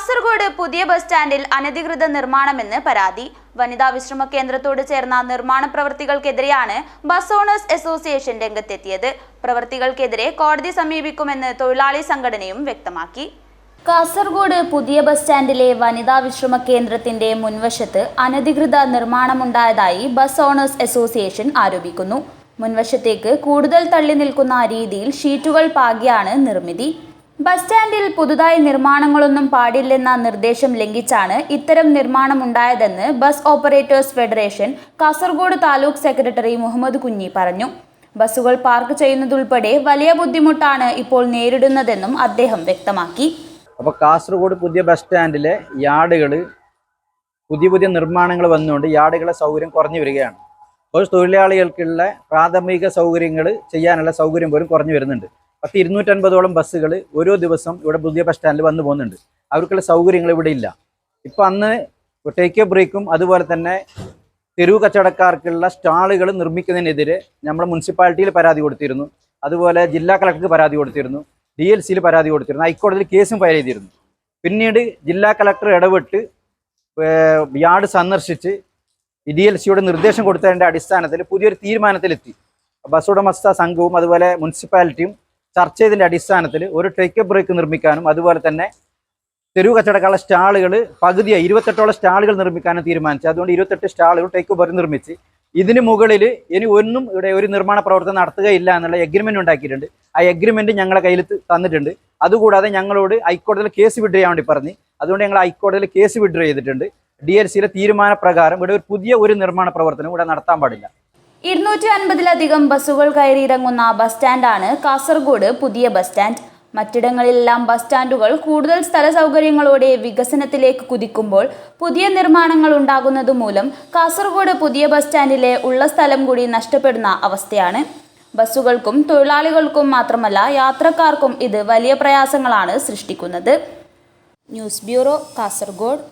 കാസർഗോഡ് പുതിയ ബസ് സ്റ്റാൻഡിൽ അനധികൃത നിർമ്മാണമെന്ന് പരാതി. വനിതാ വിശ്രമ കേന്ദ്രത്തോട് ചേർന്ന നിർമ്മാണ പ്രവൃത്തികൾക്കെതിരെയാണ് ബസ് ഓണേഴ്സ് അസോസിയേഷൻ രംഗത്തെത്തിയത്. പ്രവൃത്തികൾക്കെതിരെ കോടതി സമീപിക്കുമെന്ന് തൊഴിലാളി സംഘടനയും വ്യക്തമാക്കി. കാസർഗോഡ് പുതിയ ബസ് സ്റ്റാൻഡിലെ വനിതാ വിശ്രമ കേന്ദ്രത്തിന്റെ മുൻവശത്ത് അനധികൃത നിർമ്മാണമുണ്ടായതായി ബസ് ഓണേഴ്സ് അസോസിയേഷൻ ആരോപിക്കുന്നു. മുൻവശത്തേക്ക് കൂടുതൽ തള്ളി നിൽക്കുന്ന രീതിയിൽ ഷീറ്റുകൾ പാകിയാണ് നിർമ്മിതി. ബസ് സ്റ്റാൻഡിൽ പുതുതായി നിർമ്മാണങ്ങളൊന്നും പാടില്ലെന്ന നിർദ്ദേശം ലംഘിച്ചാണ് ഇത്തരം നിർമ്മാണം ഉണ്ടായതെന്ന് bus operators federation Kasaragod taluk secretary Muhammad Kunhi പറഞ്ഞു. ബസ്സുകൾ പാർക്ക് ചെയ്യുന്നതുൾപ്പെടെ വലിയ ബുദ്ധിമുട്ടാണ് ഇപ്പോൾ നേരിടുന്നതെന്നും അദ്ദേഹം വ്യക്തമാക്കി. അപ്പോൾ കാസർഗോഡ് പുതിയ ബസ് സ്റ്റാൻഡിലെ യാർഡുകൾ പുതിയ നിർമ്മാണങ്ങൾ വന്നുകൊണ്ട് യാർഡുകളെ സൗകര്യം കുറഞ്ഞു വരികയാണ്. അപ്പോൾ തൊഴിലാളികൾക്കുള്ള പ്രാഥമിക സൗകര്യങ്ങൾ ചെയ്യാനുള്ള സൗകര്യം പോലും കുറഞ്ഞു വരുന്നുണ്ട്. 250ഓളം ബസ്സുകൾ ഓരോ ദിവസം ഇവിടെ പുതിയ ബസ് സ്റ്റാൻഡിൽ വന്നു പോകുന്നുണ്ട്. അവർക്കുള്ള സൗകര്യങ്ങൾ ഇവിടെ ഇല്ല. ഇപ്പോൾ അന്ന് ടേക്ക് എ ബ്രേക്കും അതുപോലെ തന്നെ തെരുവ് കച്ചവടക്കാർക്കുള്ള സ്റ്റാളുകൾ നിർമ്മിക്കുന്നതിനെതിരെ നമ്മൾ മുനിസിപ്പാലിറ്റിയിൽ പരാതി കൊടുത്തിരുന്നു. അതുപോലെ ജില്ലാ കളക്ടർക്ക് പരാതി കൊടുത്തിരുന്നു. DLCയിൽ പരാതി കൊടുത്തിരുന്നു. ഹൈക്കോടതിയിൽ കേസും ഫയൽ ചെയ്തിരുന്നു. പിന്നീട് ജില്ലാ കളക്ടർ ഇടപെട്ട് യാർഡ് സന്ദർശിച്ച് DLCയുടെ നിർദ്ദേശം കൊടുത്തതിൻ്റെ അടിസ്ഥാനത്തിൽ പുതിയൊരു തീരുമാനത്തിലെത്തി. ബസ് ഉടമസ്ഥ സംഘവും അതുപോലെ മുനിസിപ്പാലിറ്റിയും ചർച്ച ചെയ്തതിൻ്റെ അടിസ്ഥാനത്തിൽ ഒരു ടേക്ക് എ ബ്രേക്ക് നിർമ്മിക്കാനും അതുപോലെ തന്നെ തെരുവ് കച്ചവടക്കാരുടെ സ്റ്റാളുകൾ പകുതിയായി 28ഓളം സ്റ്റാളുകൾ നിർമ്മിക്കാനും തീരുമാനിച്ചു. അതുകൊണ്ട് 28 സ്റ്റാളുകൾ ടേക്ക് എ ബ്രേക്ക് നിർമ്മിച്ച് ഇതിന് മുകളിൽ ഇനി ഒന്നും ഇവിടെ ഒരു നിർമ്മാണ പ്രവർത്തനം നടത്തുകയില്ല എന്നുള്ള എഗ്രിമെന്റ് ഉണ്ടാക്കിയിട്ടുണ്ട്. ആ എഗ്രിമെന്റ് ഞങ്ങളെ കയ്യിൽ തന്നിട്ടുണ്ട്. അതുകൂടാതെ ഞങ്ങളോട് ഹൈക്കോടതിയിൽ കേസ് വിഡ്രോ ചെയ്യാൻ വേണ്ടി പറഞ്ഞ് അതുകൊണ്ട് ഞങ്ങൾ ഹൈക്കോടതിയിൽ കേസ് വിഡ്രോ ചെയ്തിട്ടുണ്ട്. DLCയിലെ തീരുമാനപ്രകാരം ഇവിടെ ഒരു പുതിയ നിർമ്മാണ പ്രവർത്തനം ഇവിടെ നടത്താൻ പാടില്ല. 250ലധികം ബസ്സുകൾ കയറിയിറങ്ങുന്ന ബസ് സ്റ്റാൻഡാണ് കാസർഗോഡ് പുതിയ ബസ് സ്റ്റാൻഡ്. മറ്റിടങ്ങളിലെല്ലാം ബസ് സ്റ്റാൻഡുകൾ കൂടുതൽ സ്ഥല സൗകര്യങ്ങളോടെ വികസനത്തിലേക്ക് കുതിക്കുമ്പോൾ പുതിയ നിർമ്മാണങ്ങൾ ഉണ്ടാകുന്നതുമൂലം കാസർഗോഡ് പുതിയ ബസ് സ്റ്റാൻഡിലെ ഉള്ള സ്ഥലം കൂടി നഷ്ടപ്പെടുന്ന അവസ്ഥയാണ്. ബസ്സുകൾക്കും തൊഴിലാളികൾക്കും മാത്രമല്ല യാത്രക്കാർക്കും ഇത് വലിയ പ്രയാസങ്ങളാണ് സൃഷ്ടിക്കുന്നത്. News bureau, Kasaragod.